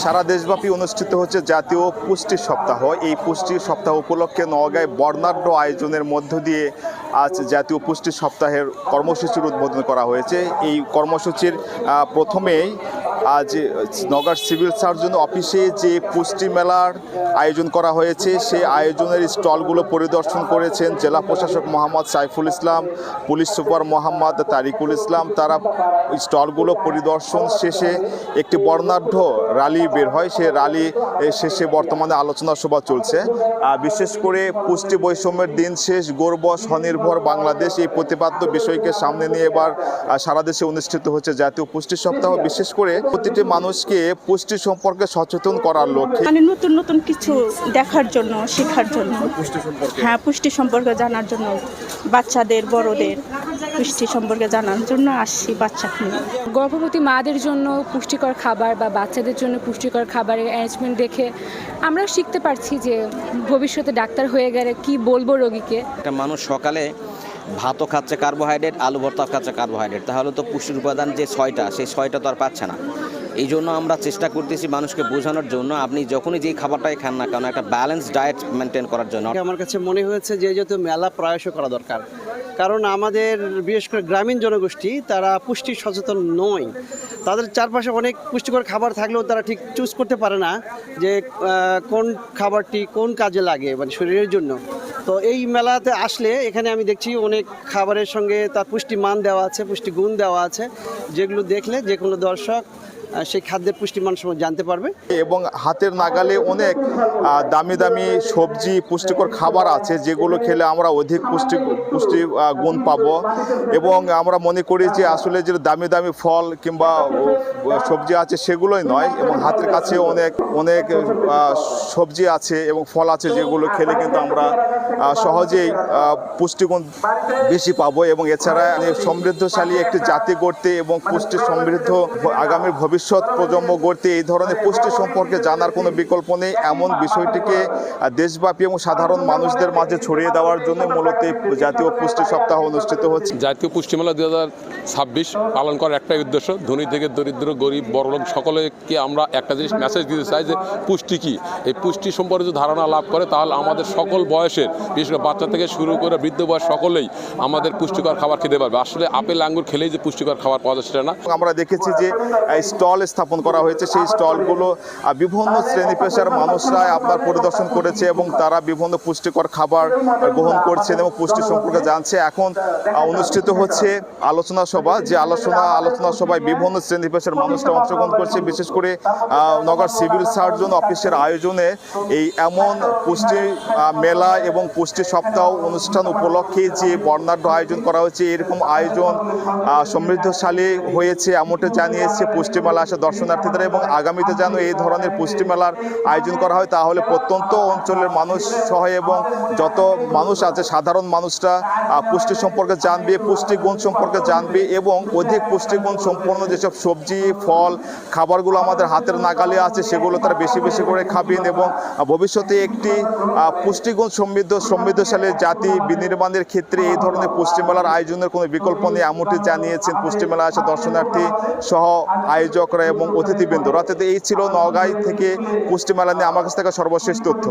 সারা দেশব্যাপী অনুষ্ঠিত হচ্ছে জাতীয় পুষ্টি সপ্তাহ। এই পুষ্টি সপ্তাহ উপলক্ষে নওগাঁয় বর্ণাঢ্য আয়োজনের মধ্য দিয়ে আজ জাতীয় পুষ্টি সপ্তাহের কর্মসূচির উদ্বোধন করা হয়েছে। এই কর্মসূচির প্রথমেই আজ নওগাঁর সিভিল সার্জন অফিসে যে পুষ্টি মেলার আয়োজন করা হয়েছে সেই আয়োজনের স্টলগুলো পরিদর্শন করেছেন জেলা প্রশাসক মোহাম্মদ সাইফুল ইসলাম, পুলিশ সুপার মোহাম্মদ তারিকুল ইসলাম। তারা স্টলগুলো পরিদর্শন শেষে একটি বর্ণাঢ্য র্যালি বের হয়। সেই র্যালি শেষে বর্তমানে আলোচনা সভা চলছে। বিশেষ করে পুষ্টি বৈষম্যের দিন শেষ, গর্ব স্বনির্ভর বাংলাদেশ, এই প্রতিপাদ্য বিষয়কে সামনে নিয়ে এবার সারা দেশে অনুষ্ঠিত হচ্ছে জাতীয় পুষ্টি সপ্তাহ। বিশেষ করে প্রতিটি মানুষকে পুষ্টি সম্পর্কে সচেতন করার লক্ষ্যে, মানে নতুন নতুন কিছু দেখার জন্য, শেখার জন্য, হ্যাঁ পুষ্টি সম্পর্কে জানার জন্য, বাচ্চাদের বড়দের পুষ্টি সম্পর্কে জানার জন্য আসছি বাচ্চাকে নিয়ে। গর্ভবতী মাদের জন্য পুষ্টিকর খাবার বা বাচ্চাদের জন্য পুষ্টিকর খাবারের অ্যারেঞ্জমেন্ট দেখে আমরা শিখতে পারছি যে ভবিষ্যতে ডাক্তার হয়ে গেলে কি বলবো রোগীকে। একটা মানুষ সকালে ভাতও খাচ্ছে কার্বোহাইড্রেট, আলু ভর্তা খাচ্ছে কার্বোহাইড্রেট, তাহলে তো পুষ্টির উপাদান যে ছয়টা, সেই ছয়টা তো আর পাচ্ছে না। এই জন্য আমরা চেষ্টা করতেছি মানুষকে বোঝানোর জন্য, আপনি যখনই যেই খাবারটাই খান না কেন একটা ব্যালেন্স ডায়েট মেনটেন করার জন্য। আমার কাছে মনে হয়েছে যে যেহেতু মেলা প্রায়শই করা দরকার, কারণ আমাদের বিশেষ করে গ্রামীণ জনগোষ্ঠী তারা পুষ্টি সচেতন নয়। তাদের চারপাশে অনেক পুষ্টিকর খাবার থাকলেও তারা ঠিক চুজ করতে পারে না যে কোন খাবারটি কোন কাজে লাগে মানে শরীরের জন্য। তো এই মেলাতে আসলে এখানে আমি দেখছি অনেক খাবারের সঙ্গে তার পুষ্টিমান দেওয়া আছে, পুষ্টিগুণ দেওয়া আছে, যেগুলো দেখলে যে কোনো দর্শক সেই খাদ্যের পুষ্টিমান সম্পর্কে জানতে পারবে। এবং হাতের নাগালে অনেক দামি দামি সবজি, পুষ্টিকর খাবার আছে যেগুলো খেলে আমরা অধিক পুষ্টি গুণ পাবো। এবং আমরা মনে করি যে আসলে যে দামি দামি ফল কিংবা সবজি আছে সেগুলোই নয়, এবং হাতের কাছে অনেক অনেক সবজি আছে এবং ফল আছে যেগুলো খেলে কিন্তু আমরা সহজেই পুষ্টিগুণ বেশি পাবো। এবং এছাড়া সমৃদ্ধশালী একটি জাতি গড়তে এবং পুষ্টি সমৃদ্ধ আগামী ভবিষ্যৎ প্রজন্ম গড়তে এই ধরনের পুষ্টি সম্পর্কে জানার কোনো বিকল্প নেই। এমন বিষয়টিকে দেশব্যাপী এবং সাধারণ মানুষদের মাঝে ছড়িয়ে দেওয়ার জন্য মূলত জাতীয় পুষ্টি সপ্তাহ অনুষ্ঠিত হচ্ছে। জাতীয় পুষ্টি মেলা 2026 পালন করার একটাই উদ্দেশ্য, ধনী থেকে দরিদ্র, গরিব বড়লোক সকলকে আমরা একটা জিনিস মেসেজ দিতে চাই যে পুষ্টি কী। এই পুষ্টি সম্পর্কে যদি ধারণা লাভ করে তাহলে আমাদের সকল বয়সের, বিশেষ করে বাচ্চা থেকে শুরু করে বৃদ্ধ বয়স সকলেই আমাদের পুষ্টিকর খাবার খেতে পারবে। আসলে আপেল আঙ্গুর খেলেই যে পুষ্টিকর খাবার পাওয়া যায় সেটা না। আমরা দেখেছি যে স্টল স্থাপন করা হয়েছে, সেই স্টলগুলো বিভিন্ন শ্রেণী পেশার মানুষরা আপনার পরিদর্শন করেছে এবং তারা বিভিন্ন পুষ্টিকর খাবার গ্রহণ করছেন এবং পুষ্টি সম্পর্কে জানছে। এখন অনুষ্ঠিত হচ্ছে আলোচনা সভা, যে আলোচনা সভায় বিভিন্ন শ্রেণী পেশার মানুষরা অংশগ্রহণ করছে। বিশেষ করে নগর সিভিল সার্জন অফিসের আয়োজনে এই এমন পুষ্টি মেলা এবং পুষ্টি সপ্তাহ অনুষ্ঠান উপলক্ষে যে বর্ণাঢ্য আয়োজন করা হয়েছে, এরকম আয়োজন সমৃদ্ধশালী হয়েছে এমনটা জানিয়েছে পুষ্টি মেলা আসা দর্শনার্থীদের। এবং আগামীতে যেন এই ধরনের পুষ্টি মেলার আয়োজন করা হয়, তাহলে প্রত্যন্ত অঞ্চলের মানুষ সহ এবং যত মানুষ আছে সাধারণ মানুষরা পুষ্টি সম্পর্কে জানবে, পুষ্টিগুণ সম্পর্কে জানবে এবং অধিক পুষ্টিগুণ সম্পন্ন যেসব সবজি, ফল, খাবারগুলো আমাদের হাতের নাগালে আছে সেগুলো তারা বেশি বেশি করে খাবেন এবং ভবিষ্যতে একটি পুষ্টিগুণ সমৃদ্ধশালী জাতি বিনির্মাণের ক্ষেত্রে এই ধরনের পুষ্টি মেলার আয়োজনের কোনো বিকল্প নেই এমনটি জানিয়েছেন পুষ্টি মেলা আসা দর্শনার্থী সহ আয়োজকরা এবং অতিথিবৃন্দরা। অর্থাৎ এই ছিল নওগাঁ থেকে পুষ্টি মেলা নিয়ে আমার কাছ থেকে সর্বশেষ তথ্য।